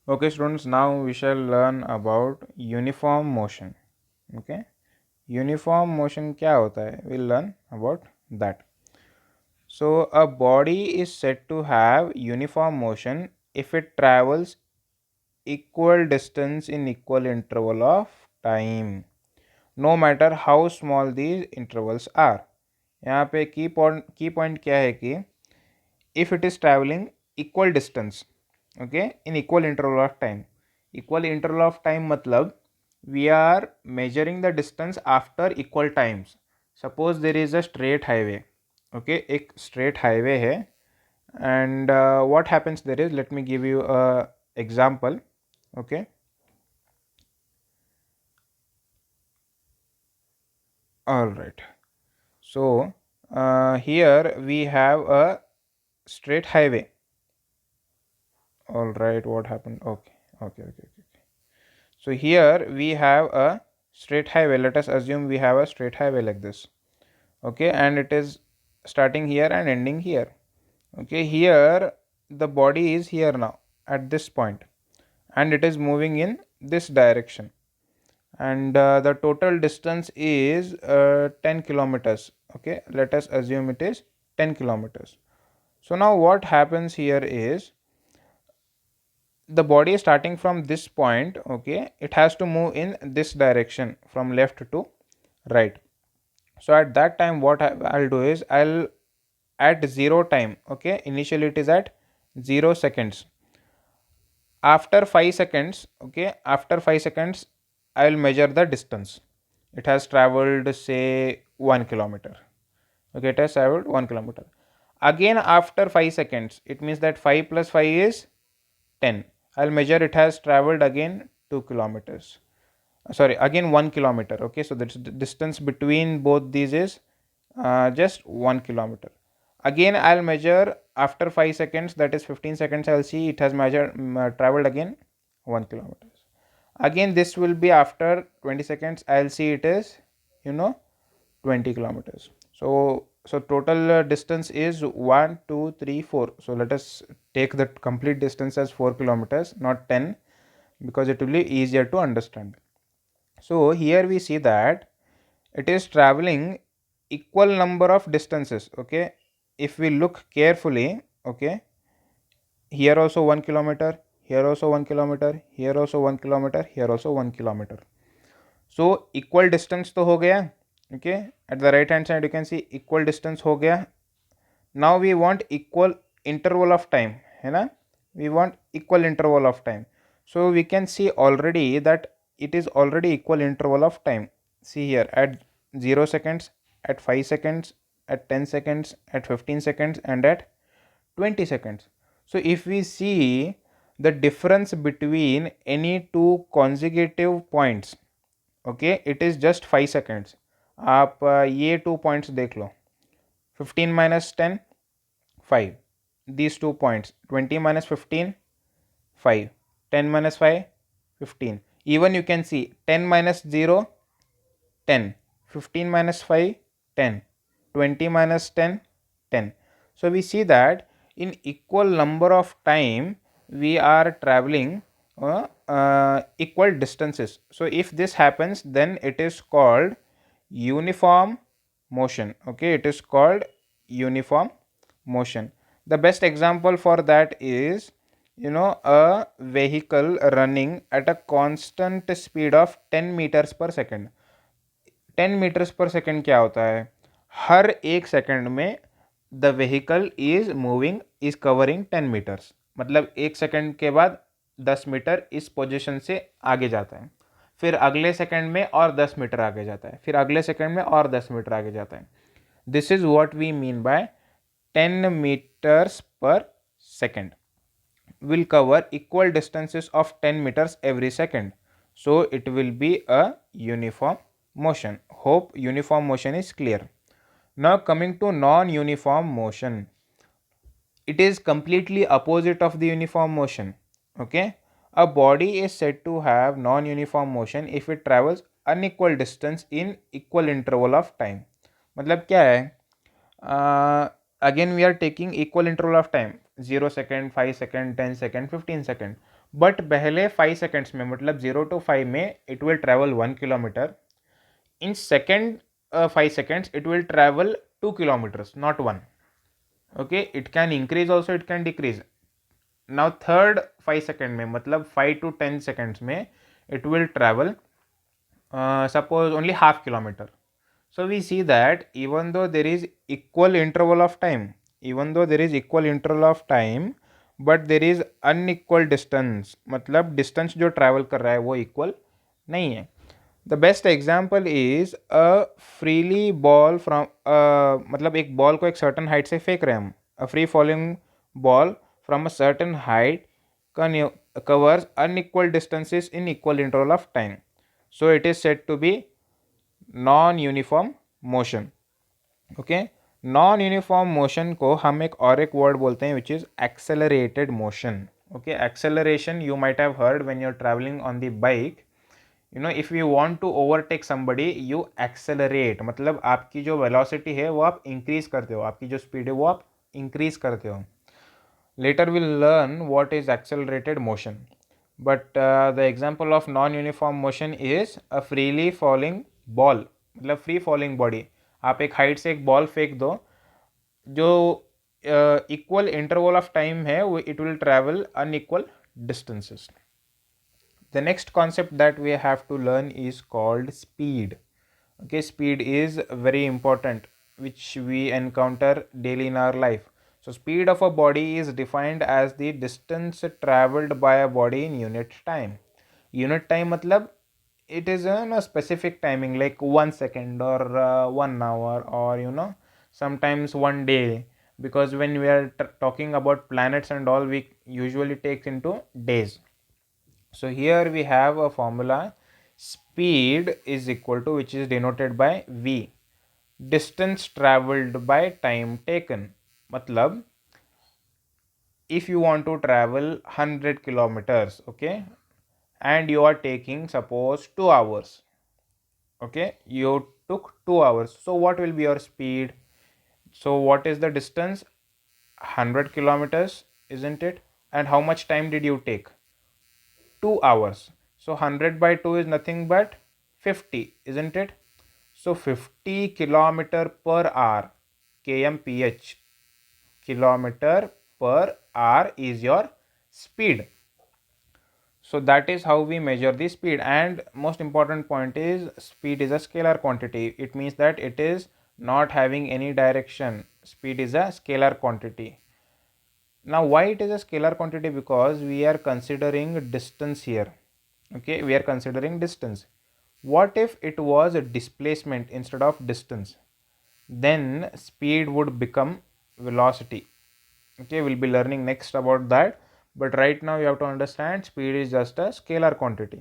Okay students, now we shall learn about uniform motion. Okay, uniform motion क्या होता है? We'll learn about that. So a body is said to have uniform motion if it travels equal distance in equal interval of time, no matter how small these intervals are. यहाँ पे की point क्या है कि if it is traveling equal distance, okay, in equal interval of time. Equal interval of time मतलब we are measuring the distance after equal times. Suppose there is a straight highway, okay, एक straight highway है, and what happens there is, let me give you a example. Okay, all right. So here we have a straight highway. All right, what happened? Okay. So here we have a straight highway. Let us assume we have a straight highway like this. Okay, and it is starting here and ending here. Okay, here the body is here now at this point, and it is moving in this direction. And the total distance is 10 kilometers. Okay, let us assume it is 10 kilometers. So now what happens here is, the body is starting from this point, okay, it has to move in this direction from left to right. So at that time what I'll do is, I'll at 0 time, okay, initially it is at 0 seconds. After 5 seconds, okay, after 5 seconds I'll measure the distance. It has traveled say 1 kilometer. Okay, it has traveled 1 kilometer. Again after 5 seconds, it means that 5 plus 5 is 10. I'll measure it has traveled again 2 kilometers. Sorry, again 1 kilometer. Okay, so the distance between both these is just 1 kilometer. Again I'll measure after 5 seconds, that is 15 seconds, I'll see it has measured traveled again 1 kilometer. Again this will be after 20 seconds, I'll see it is 20 kilometers. So total distance is 1 2 3 4. So let us take the complete distance as 4 kilometers, not 10, because it will be easier to understand. So here we see that it is traveling equal number of distances. Okay, if we look carefully, okay, here also 1 kilometer, here also 1 kilometer, here also 1 kilometer, here also 1 kilometer. So equal distance तो हो गया. Okay, at the right hand side you can see equal distance हो गया. Now we want equal interval of time, है ना, we want equal interval of time. So we can see already that it is already equal interval of time. See here, at 0 seconds, at 5 seconds, at 10 seconds, at 15 seconds, and at 20 seconds. So if we see the difference between any two consecutive points, okay, it is just 5 seconds. आप ये 2 points देख लो. 15 minus 10 5. These 2 points 20 minus 15 5. 10 minus 5 15. Even you can see 10 minus 0 10. 15 minus 5 10. 20 minus 10 10. So we see that in equal number of time we are traveling equal distances. So if this happens, then it is called uniform motion. Okay, it is called uniform motion. The best example for that is, a vehicle running at a constant speed of 10 meters per second. 10 meters per second क्या होता है? हर एक second में the vehicle is moving, is covering 10 meters. मतलब एक second के बाद 10 मीटर इस पोजीशन से आगे जाता है, फिर अगले सेकेंड में और 10 मीटर आगे जाता है, फिर अगले सेकेंड में और 10 मीटर आगे जाता है. This is what we mean by 10 meters per second will cover equal distances of 10 meters every second. So it will be a uniform motion. Hope uniform motion is clear. Now coming to non-uniform motion, it is completely opposite of the uniform motion. Okay, a body is said to have non-uniform motion if it travels unequal distance in equal interval of time. मतलब क्या है? Again we are taking equal interval of time. 0 second, 5 second, 10 second, 15 second. But पहले 5 seconds में, मतलब 0 to 5 में it will travel 1 kilometre. In second 5 seconds it will travel 2 kilometers, not 1. Okay, it can increase also, it can decrease. Now third 5 second में, मतलब 5 to 10 seconds में it will travel suppose only half kilometer. So we see that even though there is equal interval of time, but there is unequal distance, मतलब distance जो travel कर रहा है वो equal नहीं है. The best example is a freely ball from मतलब एक बॉल को एक certain height से फेंक रहे हैं हम. A free falling ball from a certain height covers unequal distances in equal interval of time. So it is said to be non-uniform motion. Okay, non-uniform motion को हम एक word बोलते हैं which is accelerated motion. Okay, acceleration you might have heard when you're traveling on the bike. You know, if you want to overtake somebody you accelerate, मतलब आपकी जो velocity है वो आप increase करते हो, आपकी जो speed है वो आप increase करते हो. Later we'll learn what is accelerated motion. But the example of non-uniform motion is a freely falling ball, मतलब free falling body. आप एक height से एक ball फेंक दो, जो equal interval of time है वो it will travel unequal distances. The next concept that we have to learn is called speed. Okay, speed is very important, which we encounter daily in our life. So speed of a body is defined as the distance traveled by a body in unit time. Unit time matlab it is a specific timing, like 1 second or 1 hour, or sometimes 1 day, because when we are talking about planets and all, we usually take into days. So here we have a formula, speed is equal to, which is denoted by v, distance traveled by time taken. Matlab, if you want to travel 100 kilometers, okay, and you are taking suppose 2 hours, okay, you took 2 hours, so what will be your speed? So what is the distance? 100 kilometers, isn't it? And how much time did you take? 2 hours. So 100 by 2 is nothing but 50, isn't it? So 50 kilometer per hour, kmph, kilometer per hour is your speed. So that is how we measure the speed. And most important point is, speed is a scalar quantity. It means that it is not having any direction. Speed is a scalar quantity. Now why it is a scalar quantity? Because we are considering distance here. Okay, we are considering distance. What if it was a displacement instead of distance? Then speed would become velocity. Okay, we'll be learning next about that, but right now you have to understand speed is just a scalar quantity.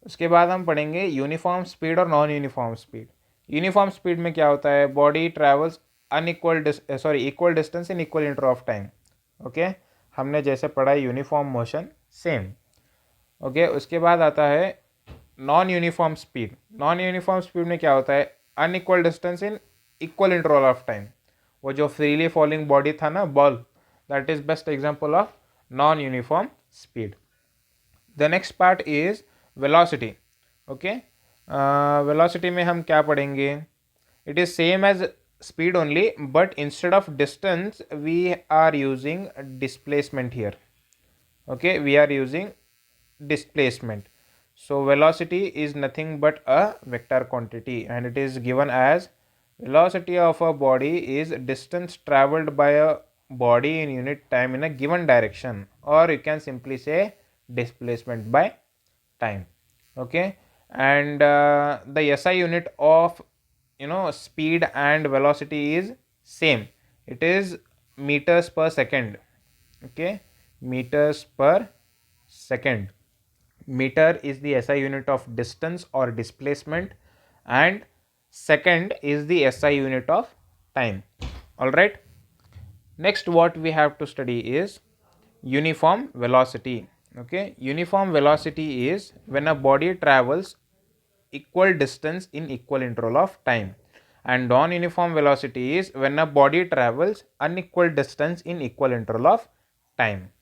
उसके बाद हम पढ़ेंगे uniform speed और non uniform speed. Uniform speed में क्या होता है? Body travels equal distance in equal interval of time. Okay, हमने जैसे पढ़ा यूनिफॉर्म मोशन सेम. ओके, उसके बाद आता है non uniform speed. Non uniform speed में क्या होता है? Unequal distance in equal interval of time. वो जो फ्रीली फॉलिंग बॉडी था ना, ball, that is best example of non uniform speed. The next part is velocity. Okay, velocity में हम क्या पढ़ेंगे? It is same as speed only, but instead of distance we are using displacement here. Okay, we are using displacement. So velocity is nothing but a vector quantity, and it is given as velocity of a body is distance traveled by a body in unit time in a given direction, or you can simply say displacement by time. Okay, and the SI unit of speed and velocity is same. It is meters per second. Okay, meters per second. Meter is the SI unit of distance or displacement, and second is the SI unit of time. All right, next what we have to study is uniform velocity. Okay, uniform velocity is when a body travels equal distance in equal interval of time, and non-uniform velocity is when a body travels unequal distance in equal interval of time.